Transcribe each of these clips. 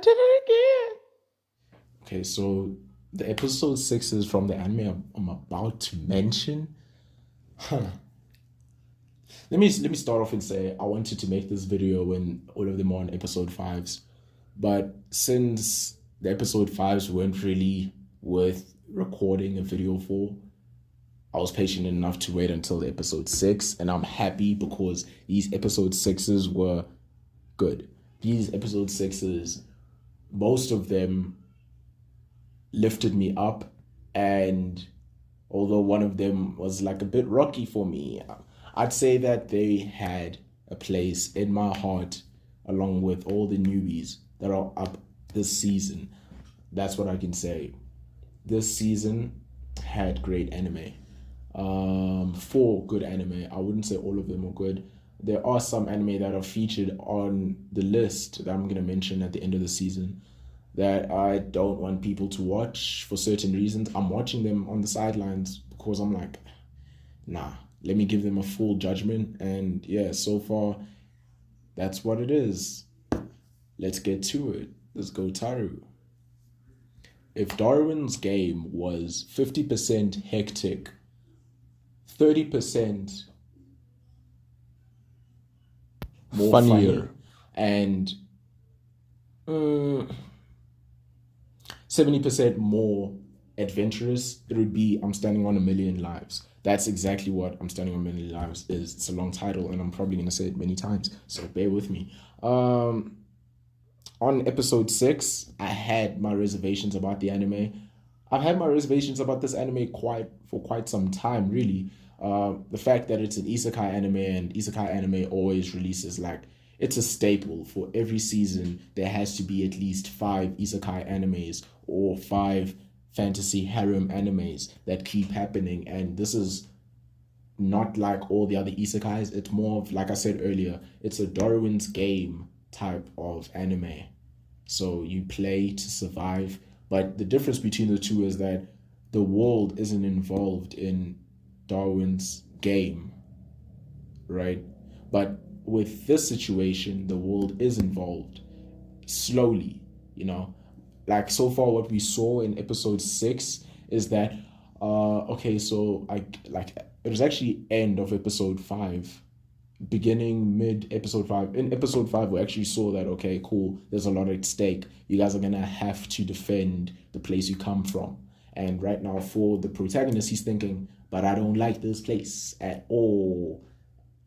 did it again. Okay, so the episode 6 is from the anime I'm about to mention. Huh. Let me start off and say I wanted to make this video when all of them are on episode 5s. But since the episode 5s weren't really worth recording a video for, I was patient enough to wait until the episode 6, and I'm happy because these episode 6s were good. These episode 6s, most of them lifted me up, and although one of them was like a bit rocky for me, I'd say that they had a place in my heart along with all the newbies that are up this season. That's what I can say. This season had great anime. 4 good anime. I wouldn't say all of them are good. There are some anime that are featured on the list that I'm going to mention at the end of the season that I don't want people to watch for certain reasons. I'm watching them on the sidelines because I'm like, nah, let me give them a full judgment. And yeah, so far, that's what it is. Let's get to it. Let's go, GoaTaro. If Darwin's Game was 50% hectic, 30% more funnier, and 70% more adventurous, it would be I'm Standing on a Million Lives. That's exactly what I'm Standing on a Million Lives is. It's a long title, and I'm probably going to say it many times, so bear with me. On episode 6, I had my reservations about the anime. I've had my reservations about this anime for quite some time, really. The fact that it's an isekai anime, and isekai anime always releases it's a staple for every season. There has to be at least 5 isekai animes or 5 fantasy harem animes that keep happening. And this is not like all the other isekais. It's more of, like I said earlier, it's a Darwin's Game type of anime. So you play to survive. But the difference between the two is that the world isn't involved in Darwin's Game, right? But with this situation, the world is involved slowly, Like so far, what we saw in episode 6 is that, it was actually end of episode 5, beginning mid episode 5. In episode 5, we actually saw that, okay, cool, there's a lot at stake. You guys are gonna have to defend the place you come from. And right now, for the protagonist, he's thinking, but I don't like this place at all.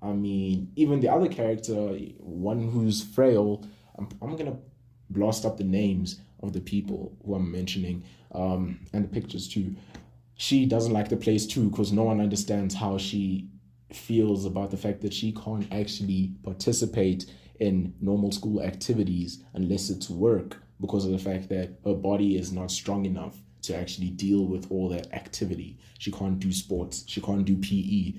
I mean, even the other character, one who's frail, I'm gonna blast up the names of the people who I'm mentioning, and the pictures too. She doesn't like the place too because no one understands how she feels about the fact that she can't actually participate in normal school activities unless it's work, because of the fact that her body is not strong enough to actually deal with all that activity. She can't do sports. She can't do PE.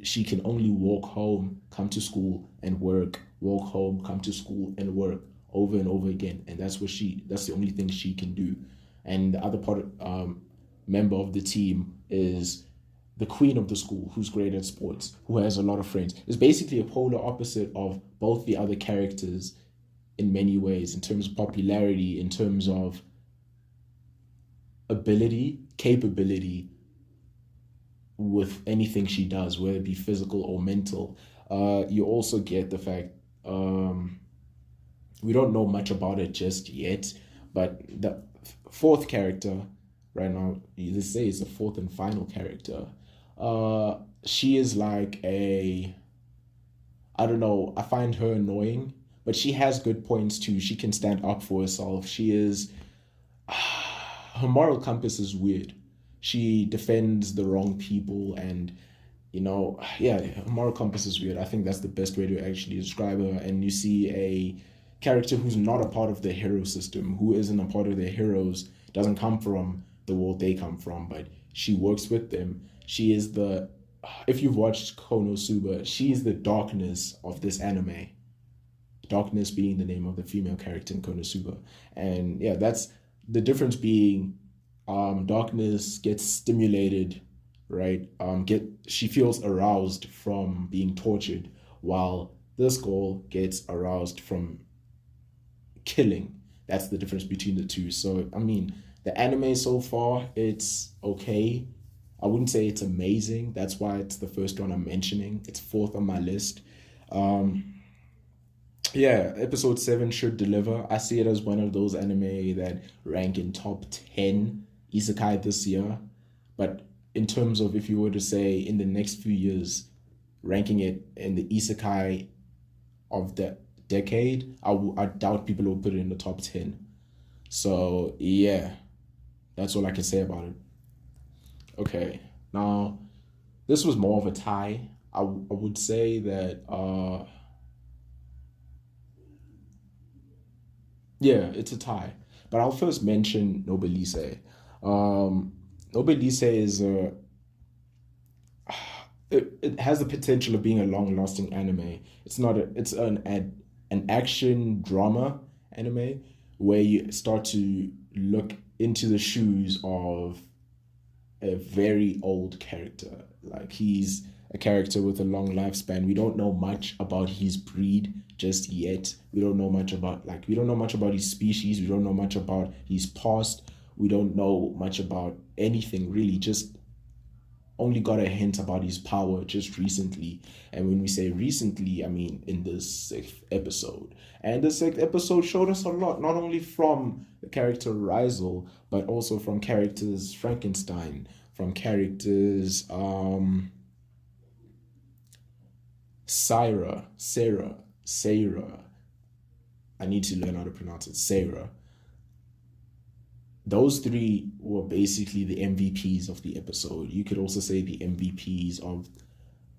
She can only walk home, come to school and work, walk home, come to school and work over and over again. And that's the only thing she can do. And the other member of the team is the queen of the school, who's great at sports, who has a lot of friends. It's basically a polar opposite of both the other characters in many ways, in terms of popularity, in terms of ability, capability with anything she does, whether it be physical or mental. You also get the fact, we don't know much about it just yet, but the 4th character, right now, they say is the 4th and final character. She is like I don't know, I find her annoying, but she has good points too. She can stand up for herself. Her moral compass is weird. She defends the wrong people, and her moral compass is weird. I think that's the best way to actually describe her. And you see a character who's not a part of the hero system, who isn't a part of their heroes, doesn't come from the world they come from, but she works with them. She is if you've watched Konosuba, she is the darkness of this anime. Darkness being the name of the female character in Konosuba. And yeah, that's the difference being, darkness gets stimulated, right? She feels aroused from being tortured, while this girl gets aroused from killing. That's the difference between the two. So I mean, the anime so far, it's okay. I wouldn't say it's amazing. That's why it's the first one I'm mentioning. It's fourth on my list. Um, yeah, episode 7 should deliver. I see it as one of those anime that rank in top 10 isekai this year. But in terms of if you were to say in the next few years, ranking it in the isekai of the decade, I doubt people will put it in the top 10. So, yeah, that's all I can say about it. Okay, now this was more of a tie. I would say that, yeah, it's a tie. But I'll first mention Nobelise. Um, Nobelise is a it has the potential of being a long lasting anime. It's not a it's an action drama anime where you start to look into the shoes of a very old character. Like he's a character with a long lifespan. We don't know much about his breed just yet. We don't know much about his species. We don't know much about his past. We don't know much about anything really. Just only got a hint about his power just recently. And when we say recently, I mean in the sixth episode. And the sixth episode showed us a lot, not only from the character Rizel, but also from characters Frankenstein, from characters Sarah. I need to learn how to pronounce it. Sarah. Those three were basically the MVPs of the episode. You could also say the MVPs of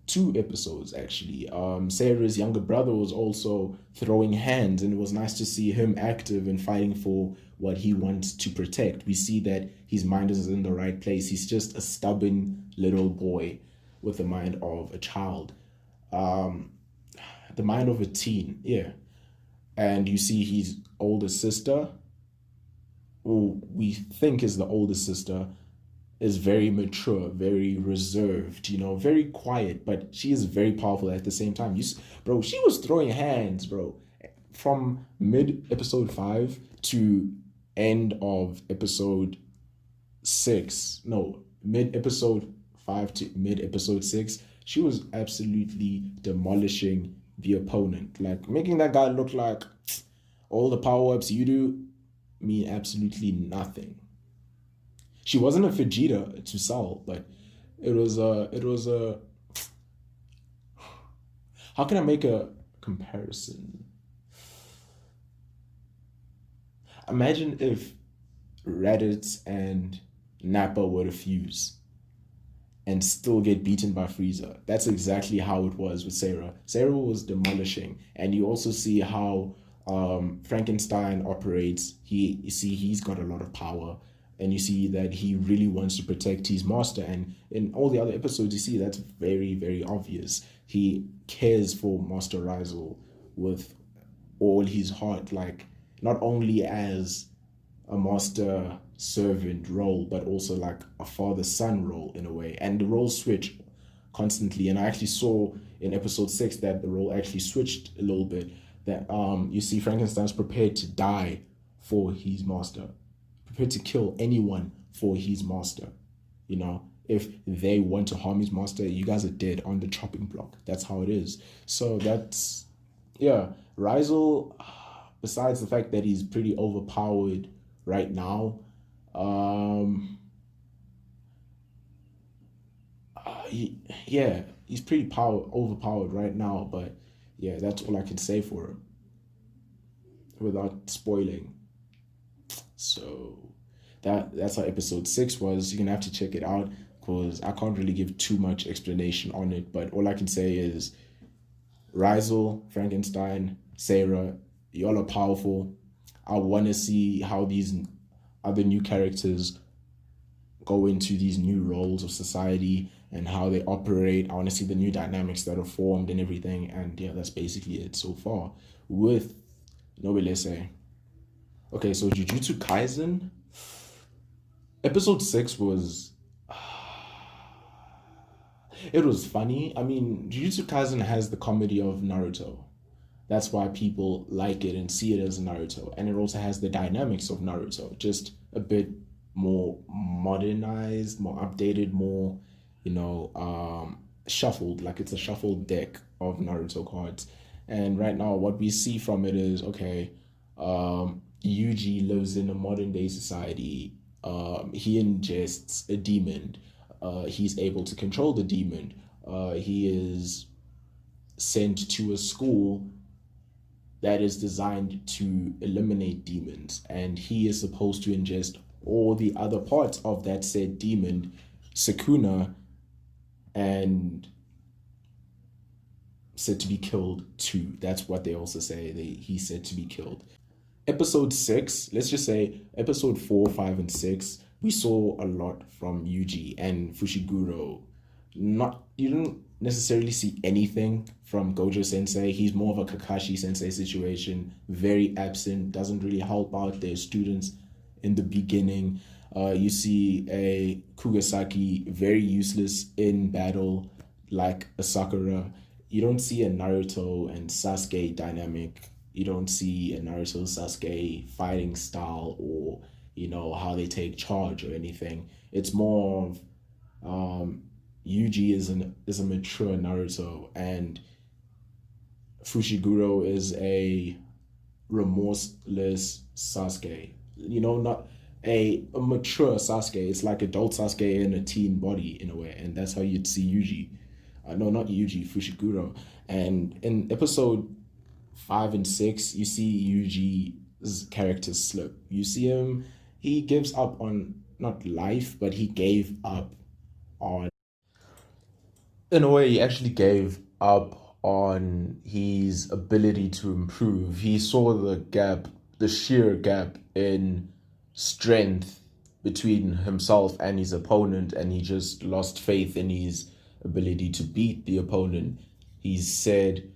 two episodes, actually. Sarah's younger brother was also throwing hands, and it was nice to see him active and fighting for what he wants to protect. We see that his mind is in the right place. He's just a stubborn little boy with the mind of a child, um, the mind of a teen, yeah. And you see his older sister, who we think is the older sister, is very mature, very reserved, very quiet, but she is very powerful at the same time. Bro, she was throwing hands, bro, from mid episode 5 to end of episode 6. No, mid episode 5 to mid episode 6. She was absolutely demolishing the opponent, like making that guy look like all the power ups you do mean absolutely nothing. She wasn't a Vegeta to Cell, but it was a how can I make a comparison? Imagine if Raditz and Nappa were to fuse and still get beaten by Frieza. That's exactly how it was with Sarah. Sarah was demolishing, and you also see how Frankenstein operates. You see he's got a lot of power, and you see that he really wants to protect his master. And in all the other episodes, you see that's very, very obvious. He cares for Master Rizel with all his heart, like not only as a master servant role, but also like a father son role in a way. And the roles switch constantly. And I actually saw in episode 6 that the role actually switched a little bit. That you see Frankenstein's prepared to die for his master, prepared to kill anyone for his master. If they want to harm his master, you guys are dead on the chopping block. That's how it is. So that's, yeah, Rizel, besides the fact that he's pretty overpowered right now, he's pretty overpowered right now, but yeah, that's all I can say for him without spoiling. So that's how episode 6 was. You're gonna have to check it out because I can't really give too much explanation on it, but all I can say is Rizel, Frankenstein, Sarah, y'all are powerful. I want to see how these other new characters go into these new roles of society and how they operate. I want to see the new dynamics that are formed and everything. And yeah, that's basically it so far with Nobelese. Okay, so Jujutsu Kaisen, episode 6 was it was funny. I mean, Jujutsu Kaisen has the comedy of Naruto. That's why people like it and see it as Naruto. And it also has the dynamics of Naruto, just a bit more modernized, more updated, more, shuffled. Like it's a shuffled deck of Naruto cards. And right now, what we see from it is okay, Yuji lives in a modern day society. He ingests a demon. He's able to control the demon. He is sent to a school that is designed to eliminate demons, and he is supposed to ingest all the other parts of that said demon, Sukuna, and said to be killed too. That's what they also say. He's said to be killed. Episode 6, let's just say episode 4, 5, and 6, we saw a lot from Yuji and Fushiguro. Not You don't necessarily see anything from Gojo Sensei. He's more of a Kakashi Sensei situation, very absent, doesn't really help out their students in the beginning. You see a Kugasaki very useless in battle, like a Sakura. You don't see a Naruto and Sasuke dynamic. You don't see a Naruto Sasuke fighting style, or how they take charge or anything. It's more of Yuji is a mature Naruto, and Fushiguro is a remorseless Sasuke. Not a mature Sasuke. It's like adult Sasuke in a teen body in a way, and that's how you'd see Yuji. No, not Yuji, Fushiguro. And in episode 5 and 6, you see Yuji's character slip. You see him, he gives up on not life, but he gave up on. In a way, he actually gave up on his ability to improve. He saw the sheer gap in strength between himself and his opponent, and he just lost faith in his ability to beat the opponent. He said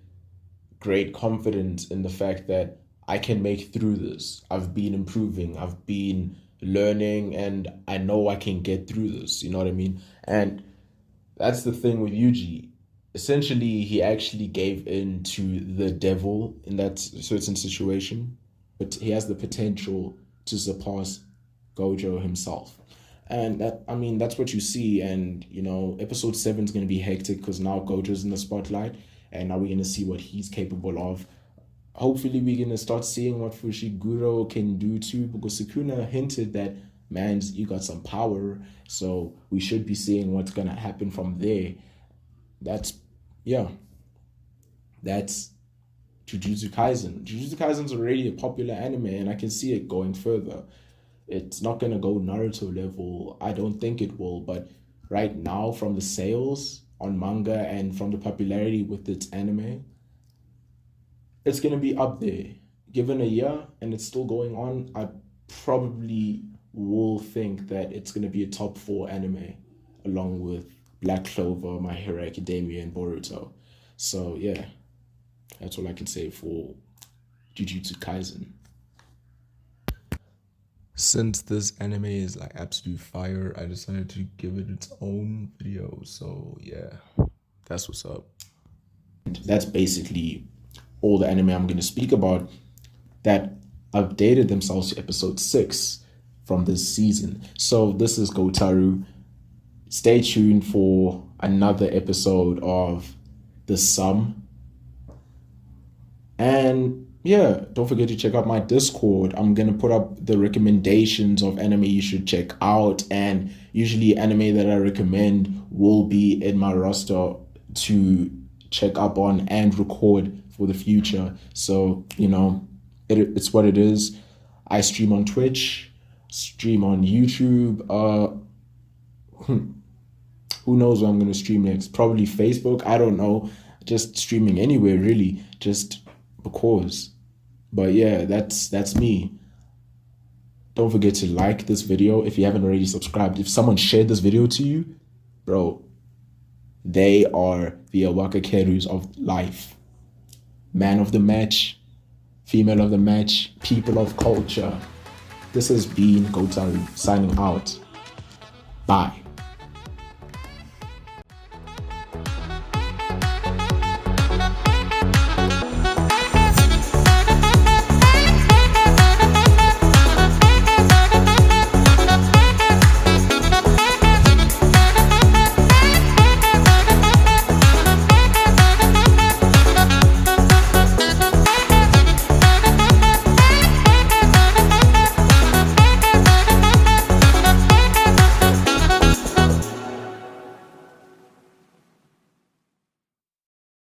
great confidence in the fact that I can make through this. I've been improving, I've been learning, and I know I can get through this. You know what I mean? And that's the thing with Yuji. Essentially, he actually gave in to the devil in that certain situation, but he has the potential to surpass Gojo himself. And that's what you see. And, episode 7 is going to be hectic because now Gojo's in the spotlight, and now we're going to see what he's capable of. Hopefully, we're going to start seeing what Fushiguro can do too, because Sukuna hinted that, man, you got some power. So we should be seeing what's going to happen from there. That's Jujutsu Kaisen. Jujutsu Kaisen's already a popular anime, and I can see it going further. It's not going to go Naruto level. I don't think it will. But right now, from the sales on manga and from the popularity with its anime, it's going to be up there. Given a year and it's still going on, I probably will think that it's going to be a top 4 anime, along with Black Clover, My Hero Academia, and Boruto. So, yeah, that's all I can say for Jujutsu Kaisen. Since this anime is like absolute fire, I decided to give it its own video. So yeah, that's what's up. That's basically all the anime I'm going to speak about that updated themselves to episode 6 from this season. So this is GoaTaro. Stay tuned for another episode of The Sum. And yeah, don't forget to check out my Discord. I'm going to put up the recommendations of anime you should check out. And usually anime that I recommend will be in my roster to check up on and record for the future. So, it's what it is. I stream on Twitch, stream on YouTube. Who knows where I'm going to stream next? Probably Facebook. I don't know. Just streaming anywhere, really. Just because. But yeah, that's me. Don't forget to like this video if you haven't already subscribed. If someone shared this video to you, bro, they are the Awaka Kerus of life. Man of the match, female of the match, people of culture. This has been GoaTaro signing out. Bye.